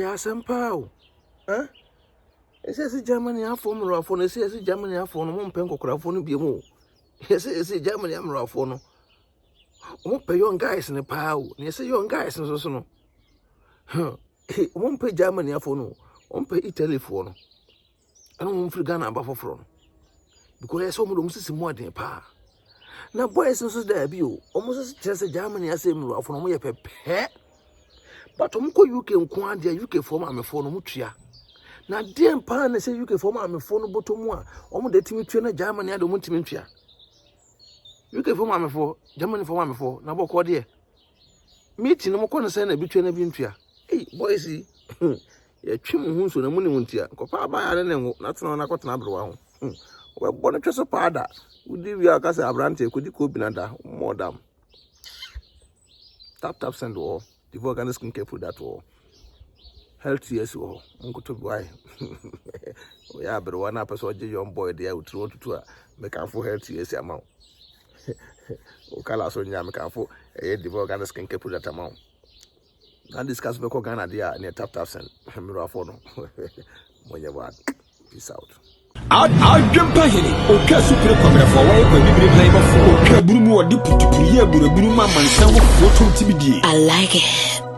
Ya sempa eh ese Germany afọ mro afọ no ese Germany afọ no mo mpɛ nkokora afọ no biemu ese Germany amro afọ no mo pɛ young guys ne pa o ne ese young guys no so no mo mpɛ Germany afọ no mo mpɛ Italy afọ no ana mo mfiri Ghana aba foforo no because ese mo do mo sisi mo aden pa na boys so da bi o mo so tirese Germany ase mro afọ no mo ye pɛpɛ but mo ko UK nko ade UK fo ma me fo no mo tua na dem pa na se UK fo ma me fo no botomu a omo de timi tua na Germany ade mo timi tua UK fo ma me fo Germany fo ma me fo na boko de meeting mo ko na se na bi tua na bi ntua boys ya twim hu so na mu ne wontia ko pa ba ya ne ngo na tena na ko tena abrewa ho we bo na tweso pa da udi wi aka se abrante ko di ko bi na da modam tap send all the organic skincare product all health yes oh unko to boy we are but one person je young boy there we try to make am for health yes amount o kala so nya make am for the organic skincare product amount and discuss be ko Ghana there near tap send me ro afọ no mo ye bad peace out AdwenepaheneTv oka super camera for why ko bibire plan ba for oka buru mu odi putupuye buru ma mansan wo foto tibidie. I like it.